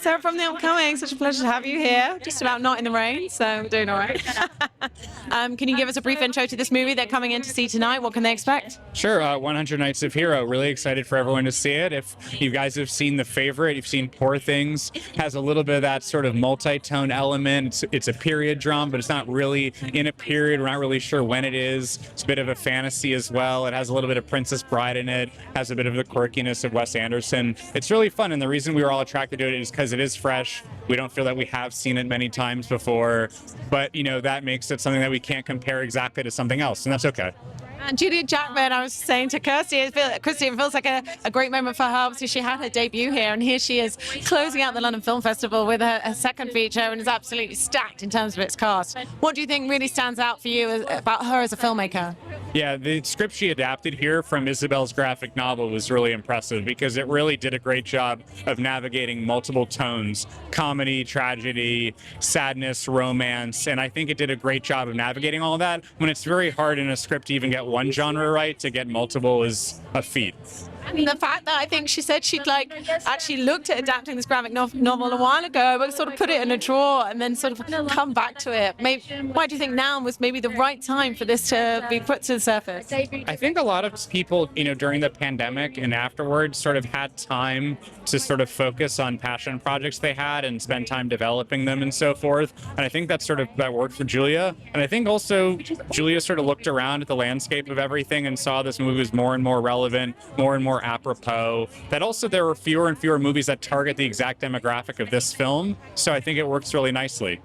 Sarah from The Upcoming. Such a pleasure to have you here. Just about not in the rain, so we're doing all right. Can you give us a brief intro to this movie they're coming in to see tonight? What can they expect? Sure, 100 Nights of Hero. Really excited for everyone to see it. If you guys have seen The Favorite, you've seen Poor Things, has a little bit of that sort of multi-tone element. It's a period drama, but it's not really in a period. We're not really sure when it is. It's a bit of a fantasy as well. It has a little bit of Princess Bride in it, has a bit of the quirkiness of Wes Anderson. It's really fun, and the reason we were all attracted to it is because it is fresh. We don't feel that we have seen it many times before, but that makes it something that we can't compare exactly to something else, and that's okay. And Julie Jackman, I was saying to Kirsty, it feels like a great moment for her. Obviously, she had her debut here, and here she is closing out the London Film Festival with her second feature, and is absolutely stacked in terms of its cast. What do you think really stands out for you about her as a filmmaker? Yeah, the script she adapted here from Isabelle's graphic novel was really impressive because it really did a great job of navigating multiple tones: comedy, tragedy, sadness, romance, and I think it did a great job of navigating all of that. When it's very hard in a script to even get one genre right, to get multiple is a feat. And the fact that I think she said she'd actually looked at adapting this graphic novel a while ago, but sort of put it in a drawer and then sort of come back to it. Why do you think now was maybe the right time for this to be put to the surface? I think a lot of people, during the pandemic and afterwards sort of had time to sort of focus on passion projects they had and spend time developing them and so forth. And I think that worked for Julia. And I think also Julia sort of looked around at the landscape of everything and saw this movie was more and more relevant, more and more apropos. That also there were fewer and fewer movies that target the exact demographic of this film. So I think it works really nicely.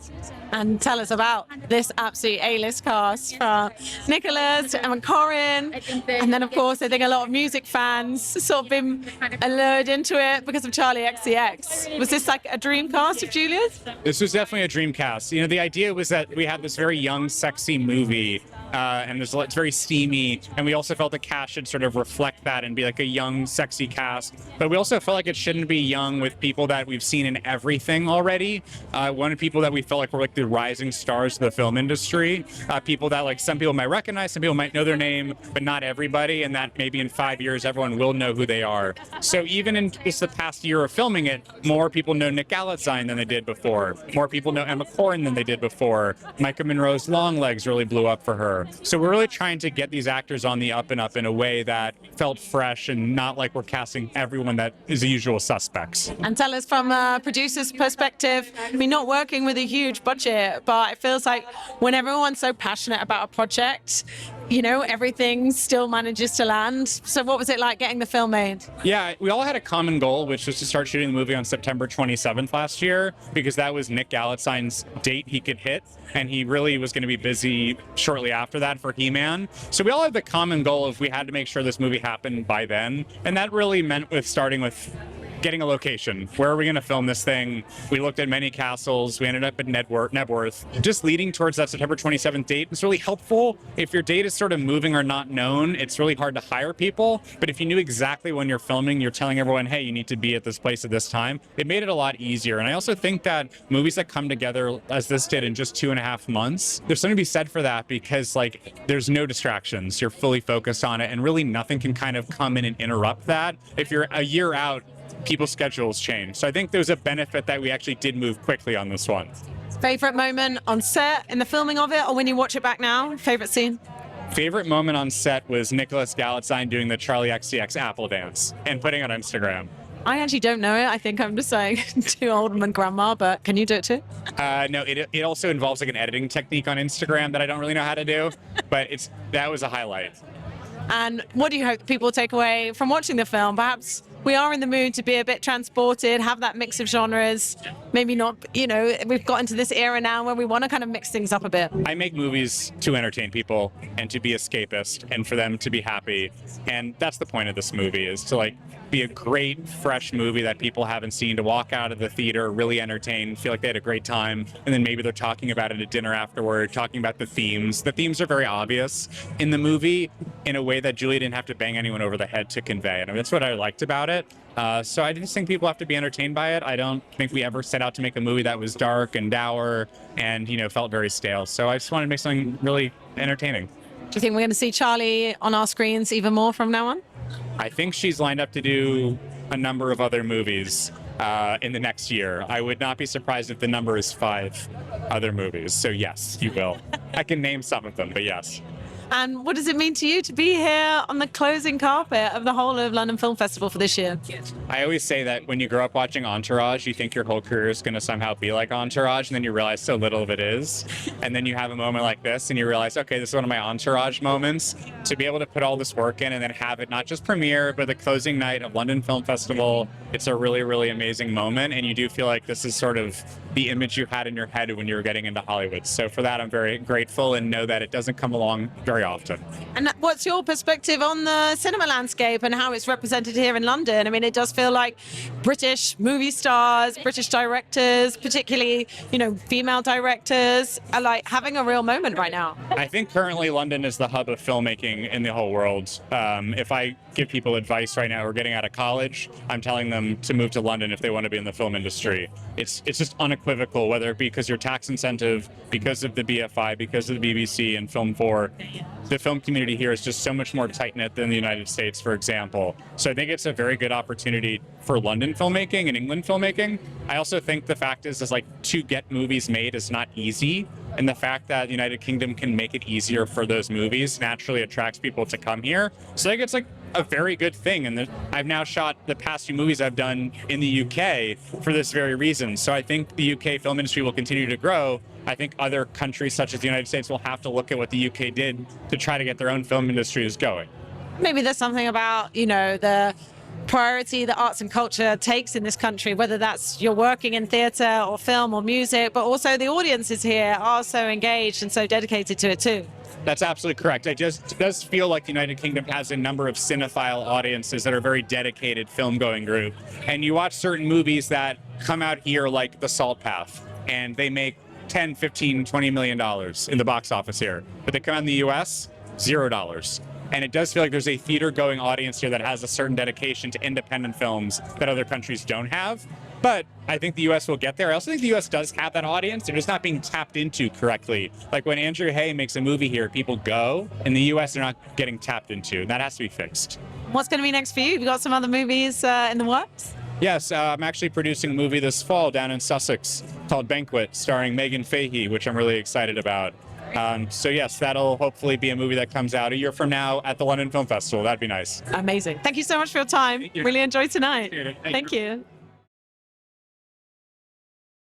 And tell us about this absolute A-list cast from Nicholas, Emma Corrin, and then of course I think a lot of music fans sort of been allured into it because of Charli XCX. Was this like a dream cast of Julia's? This was definitely a dream cast. The idea was that we had this very young, sexy movie, and it's very steamy, and we also felt the cast should sort of reflect that and be like a young, sexy cast. But we also felt like it shouldn't be young with people that we've seen in everything already. One of the people that we felt like were like the rising stars of the film industry, people that some people might recognize, some people might know their name, but not everybody, and that maybe in 5 years everyone will know who they are. So even in just the past year of filming it, more people know Nick Galitzine than they did before. More people know Emma Corrin than they did before. Micah Monroe's Long Legs really blew up for her. So we're really trying to get these actors on the up and up in a way that felt fresh and not like we're casting everyone that is the usual suspects. And tell us from a producer's perspective, not working with a huge budget, but it feels like when everyone's so passionate about a project, everything still manages to land. So what was it like getting the film made? Yeah, we all had a common goal, which was to start shooting the movie on September 27th last year, because that was Nick Galitzine's date he could hit, and he really was going to be busy shortly after that for He-Man. So we all had the common goal of we had to make sure this movie happened by then, and that really meant with starting with getting a location. Where are we going to film this thing? We looked at many castles. We ended up at Nebworth. Just leading towards that September 27th date is really helpful. If your date is sort of moving or not known, it's really hard to hire people. But if you knew exactly when you're filming, you're telling everyone, hey, you need to be at this place at this time, it made it a lot easier. And I also think that movies that come together as this did in just 2.5 months, there's something to be said for that because there's no distractions. You're fully focused on it, and really nothing can kind of come in and interrupt that. If you're a year out, people's schedules change. So I think there's a benefit that we actually did move quickly on this one. Favorite moment on set in the filming of it, or when you watch it back now? Favorite scene? Favorite moment on set was Nicholas Galitzine doing the Charli XCX Apple dance and putting it on Instagram. I actually don't know it. I think I'm just saying too old and grandma, but can you do it too? No, it also involves an editing technique on Instagram that I don't really know how to do, but that was a highlight. And what do you hope people take away from watching the film? Perhaps we are in the mood to be a bit transported, have that mix of genres. Maybe not, we've got into this era now where we want to kind of mix things up a bit. I make movies to entertain people and to be escapist and for them to be happy. And that's the point of this movie, is to be a great, fresh movie that people haven't seen, to walk out of the theater really entertained, feel like they had a great time, and then maybe they're talking about it at dinner afterward, talking about the themes. The themes are very obvious in the movie in a way that Julie didn't have to bang anyone over the head to convey. And that's what I liked about it. So I just think people have to be entertained by it. I don't think we ever set out to make a movie that was dark and dour and, felt very stale. So I just wanted to make something really entertaining. Do you think we're going to see Charli on our screens even more from now on? I think she's lined up to do a number of other movies. in the next year. I would not be surprised if the number is 5 other movies. So yes, you will. I can name some of them, but yes. And what does it mean to you to be here on the closing carpet of the whole of London Film Festival for this year? I always say that when you grow up watching Entourage, you think your whole career is going to somehow be like Entourage, and then you realize so little of it is. And then you have a moment like this, and you realize, okay, this is one of my Entourage moments. To be able to put all this work in and then have it not just premiere, but the closing night of London Film Festival, it's a really, really amazing moment. And you do feel like this is sort of the image you had in your head when you were getting into Hollywood. So for that, I'm very grateful and know that it doesn't come along very often. And what's your perspective on the cinema landscape and how it's represented here in London? I mean, it does feel like British movie stars, British directors, particularly, female directors, are like having a real moment right now. I think currently London is the hub of filmmaking in the whole world. If I give people advice right now who are getting out of college, I'm telling them to move to London if they want to be in the film industry. It's just unequivocal, whether it be because your tax incentive, because of the BFI, because of the BBC and Film 4. The film community here is just so much more tight-knit than the United States, for example. So I think it's a very good opportunity for London filmmaking and England filmmaking. I also think the fact is like to get movies made is not easy. And the fact that the United Kingdom can make it easier for those movies naturally attracts people to come here. So I think it's like a very good thing. And I've now shot the past few movies I've done in the UK for this very reason. So I think the UK film industry will continue to grow. I think other countries such as the United States will have to look at what the UK did to try to get their own film industries going. Maybe there's something about, the priority that arts and culture takes in this country, whether that's you're working in theatre or film or music, but also the audiences here are so engaged and so dedicated to it too. That's absolutely correct. It does feel like the United Kingdom has a number of cinephile audiences that are very dedicated film-going group. And you watch certain movies that come out here like The Salt Path, and they make $10, $15, $20 million in the box office here. But they come out in the US, $0. And it does feel like there's a theater-going audience here that has a certain dedication to independent films that other countries don't have. But I think the US will get there. I also think the US does have that audience. They're just not being tapped into correctly. Like when Andrew Hay makes a movie here, people go. In the US, they're not getting tapped into. That has to be fixed. What's going to be next for you? Have you got some other movies in the works? Yes, I'm actually producing a movie this fall down in Sussex called Banquet, starring Megan Fahey, which I'm really excited about. So yes, that'll hopefully be a movie that comes out a year from now at the London Film Festival. That'd be nice. Amazing. Thank you so much for your time. Really enjoyed tonight. Thank you.